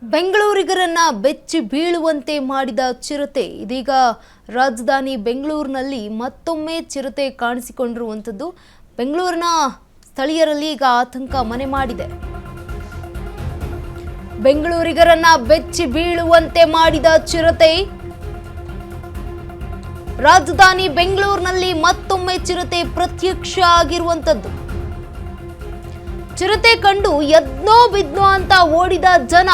ಬೆಂಗಳೂರಿಗರನ್ನ ಬೆಚ್ಚಿ ಬೀಳುವಂತೆ ಮಾಡಿದ ಚಿರತೆ ಇದೀಗ ರಾಜಧಾನಿ ಬೆಂಗಳೂರಿನಲ್ಲಿ ಮತ್ತೊಮ್ಮೆ ಚಿರತೆ ಕಾಣಿಸಿಕೊಂಡಿರುವಂತದ್ದು ಬೆಂಗಳೂರಿನ ಸ್ಥಳೀಯರಲ್ಲಿ ಈಗ ಆತಂಕ ಮನೆ ಮಾಡಿದೆ. ಬೆಂಗಳೂರಿಗರನ್ನ ಬೆಚ್ಚಿ ಬೀಳುವಂತೆ ಮಾಡಿದ ಚಿರತೆ ರಾಜಧಾನಿ ಬೆಂಗಳೂರಿನಲ್ಲಿ ಮತ್ತೊಮ್ಮೆ ಚಿರತೆ ಪ್ರತ್ಯಕ್ಷ ಆಗಿರುವಂತದ್ದು. ಚಿರತೆ ಕಂಡು ಎದ್ನೋ ಬಿದ್ನೋ ಅಂತ ಓಡಿದ ಜನ.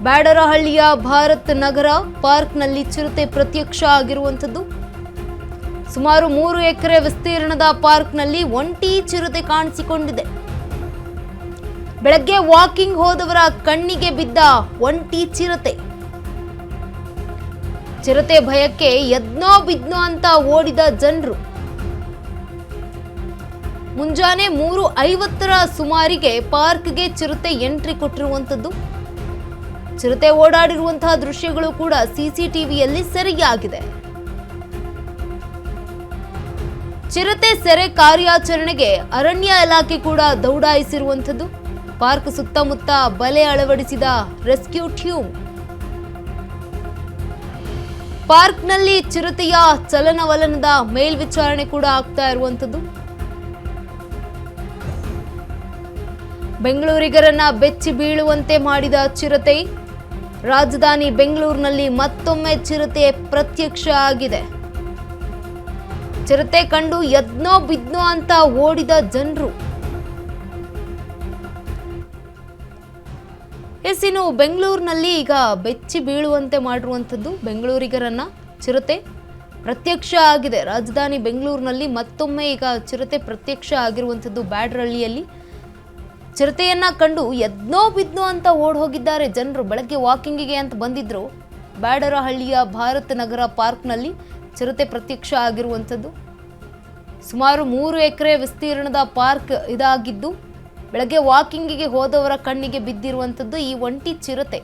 ಬ್ಯಾಡರಹಳ್ಳಿಯ ಭಾರತ್ ನಗರ ಪಾರ್ಕ್ನಲ್ಲಿ ಚಿರತೆ ಪ್ರತ್ಯಕ್ಷ ಆಗಿರುವಂತದ್ದು. ಸುಮಾರು 3 ಎಕರೆ ವಿಸ್ತೀರ್ಣದ ಪಾರ್ಕ್ನಲ್ಲಿ ಒಂಟಿ ಚಿರತೆ ಕಾಣಿಸಿಕೊಂಡಿದೆ. ಬೆಳಗ್ಗೆ ವಾಕಿಂಗ್ ಹೋದವರ ಕಣ್ಣಿಗೆ ಬಿದ್ದ ಒಂಟಿ ಚಿರತೆ. ಚಿರತೆ ಭಯಕ್ಕೆ ಎದ್ನೋ ಬಿದ್ನೋ ಅಂತ ಓಡಿದ ಜನರು. ಮುಂಜಾನೆ 3:50ರ ಸುಮಾರಿಗೆ ಪಾರ್ಕ್ಗೆ ಚಿರತೆ ಎಂಟ್ರಿ ಕೊಟ್ಟಿರುವಂತದ್ದು. ಚಿರತೆ ಓಡಾಡಿರುವಂತಹ ದೃಶ್ಯಗಳು ಕೂಡ ಸಿಸಿಟಿವಿಯಲ್ಲಿ ಸೆರೆಯಾಗಿದೆ. ಚಿರತೆ ಸೆರೆ ಕಾರ್ಯಾಚರಣೆಗೆ ಅರಣ್ಯ ಇಲಾಖೆ ಕೂಡ ದೌಡಾಯಿಸಿರುವಂತದ್ದು. ಪಾರ್ಕ್ ಸುತ್ತಮುತ್ತ ಬಲೆ ಅಳವಡಿಸಿದ ರೆಸ್ಕ್ಯೂ ಟೀಮ್. ಪಾರ್ಕ್ನಲ್ಲಿ ಚಿರತೆಯ ಚಲನವಲನದ ಮೇಲ್ವಿಚಾರಣೆ ಕೂಡ ಆಗ್ತಾ ಇರುವಂತದ್ದು. ಬೆಂಗಳೂರಿಗರನ್ನ ಬೆಚ್ಚಿ ಬೀಳುವಂತೆ ಮಾಡಿದ ಚಿರತೆ ರಾಜಧಾನಿ ಬೆಂಗಳೂರಿನಲ್ಲಿ ಮತ್ತೊಮ್ಮೆ ಚಿರತೆ ಪ್ರತ್ಯಕ್ಷ ಆಗಿದೆ. ಚಿರತೆ ಕಂಡು ಎದ್ನೋ ಬಿದ್ನೋ ಅಂತ ಓಡಿದ ಜನರು. ಇನ್ನು ಬೆಂಗಳೂರಿನಲ್ಲಿ ಈಗ ಬೆಚ್ಚಿ ಬೀಳುವಂತೆ ಮಾಡಿರುವಂಥದ್ದು ಬೆಂಗಳೂರಿಗರನ್ನ ಚಿರತೆ ಪ್ರತ್ಯಕ್ಷ ಆಗಿದೆ. ರಾಜಧಾನಿ ಬೆಂಗಳೂರಿನಲ್ಲಿ ಮತ್ತೊಮ್ಮೆ ಈಗ ಚಿರತೆ ಪ್ರತ್ಯಕ್ಷ ಆಗಿರುವಂಥದ್ದು. ಬ್ಯಾಡರಹಳ್ಳಿಯಲ್ಲಿ ಚಿರತೆಯನ್ನ ಕಂಡು ಎದ್ನೋ ಬಿದ್ನೋ ಅಂತ ಓಡ್ ಹೋಗಿದ್ದಾರೆ ಜನರು. ಬೆಳಗ್ಗೆ ವಾಕಿಂಗಿಗೆ ಅಂತ ಬಂದಿದ್ರು. ಬ್ಯಾಡರಹಳ್ಳಿಯ ಭಾರತ್ ನಗರ ಪಾರ್ಕ್ನಲ್ಲಿ ಚಿರತೆ ಪ್ರತ್ಯಕ್ಷ ಆಗಿರುವಂಥದ್ದು. ಸುಮಾರು 3 ಎಕರೆ ವಿಸ್ತೀರ್ಣದ ಪಾರ್ಕ್ ಇದಾಗಿದ್ದು ಬೆಳಗ್ಗೆ ವಾಕಿಂಗಿಗೆ ಹೋದವರ ಕಣ್ಣಿಗೆ ಬಿದ್ದಿರುವಂಥದ್ದು ಈ ಒಂಟಿ ಚಿರತೆ.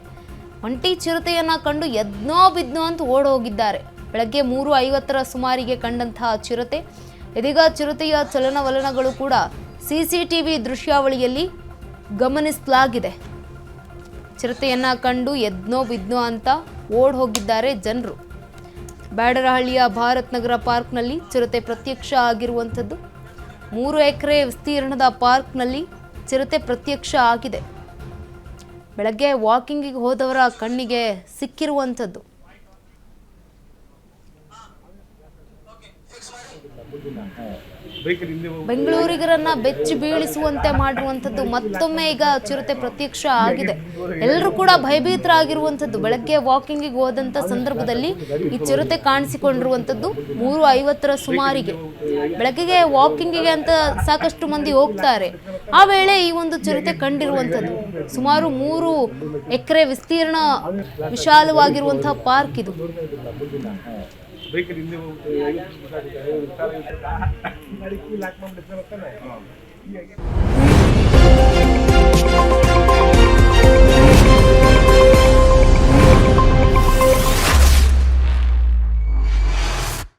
ಒಂಟಿ ಚಿರತೆಯನ್ನ ಕಂಡು ಎದ್ನೋ ಬಿದ್ನೋ ಅಂತ ಓಡ್ ಹೋಗಿದ್ದಾರೆ. ಬೆಳಗ್ಗೆ 3:50ರ ಸುಮಾರಿಗೆ ಕಂಡಂತಹ ಚಿರತೆ ಇದೀಗ ಚಿರತೆಯ ಚಲನವಲನಗಳು ಕೂಡ ಸಿಸಿಟಿವಿ ದೃಶ್ಯಾವಳಿಯಲ್ಲಿ ಗಮನಿಸಲಾಗಿದೆ. ಚಿರತೆಯನ್ನ ಕಂಡು ಎದ್ನೋ ಬಿದ್ನೋ ಅಂತ ಓಡ್ ಹೋಗಿದ್ದಾರೆ ಜನರು. ಬ್ಯಾಡರಹಳ್ಳಿಯ ಭಾರತ್ ನಗರ ಪಾರ್ಕ್ನಲ್ಲಿ ಚಿರತೆ ಪ್ರತ್ಯಕ್ಷ ಆಗಿರುವಂಥದ್ದು. 3 ಎಕರೆ ವಿಸ್ತೀರ್ಣದ ಪಾರ್ಕ್ನಲ್ಲಿ ಚಿರತೆ ಪ್ರತ್ಯಕ್ಷ ಆಗಿದೆ. ಬೆಳಗ್ಗೆ ವಾಕಿಂಗಿಗೆ ಹೋದವರ ಕಣ್ಣಿಗೆ ಸಿಕ್ಕಿರುವಂಥದ್ದು. ಬೆಂಗಳೂರಿಗರನ್ನ ಬೆಚ್ಚಿ ಬೀಳಿಸುವಂತೆ ಮಾಡಿರುವಂಥದ್ದು ಮತ್ತೊಮ್ಮೆ ಈಗ ಚಿರತೆ ಪ್ರತ್ಯಕ್ಷ ಆಗಿದೆ. ಎಲ್ಲರೂ ಕೂಡ ಭಯಭೀತರಾಗಿರುವಂಥದ್ದು. ಬೆಳಗ್ಗೆ ವಾಕಿಂಗಿಗೆ ಹೋದಂತ ಸಂದರ್ಭದಲ್ಲಿ ಈ ಚಿರತೆ ಕಾಣಿಸಿಕೊಂಡಿರುವಂಥದ್ದು 3:50ರ ಸುಮಾರಿಗೆ. ಬೆಳಗ್ಗೆಗೆ ವಾಕಿಂಗಿಗೆ ಅಂತ ಸಾಕಷ್ಟು ಮಂದಿ ಹೋಗ್ತಾರೆ. ಆ ವೇಳೆ ಈ ಒಂದು ಚಿರತೆ ಕಂಡಿರುವಂಥದ್ದು. ಸುಮಾರು 3 ಎಕರೆ ವಿಸ್ತೀರ್ಣ ವಿಶಾಲವಾಗಿರುವಂತಹ ಪಾರ್ಕ್ ಇದು.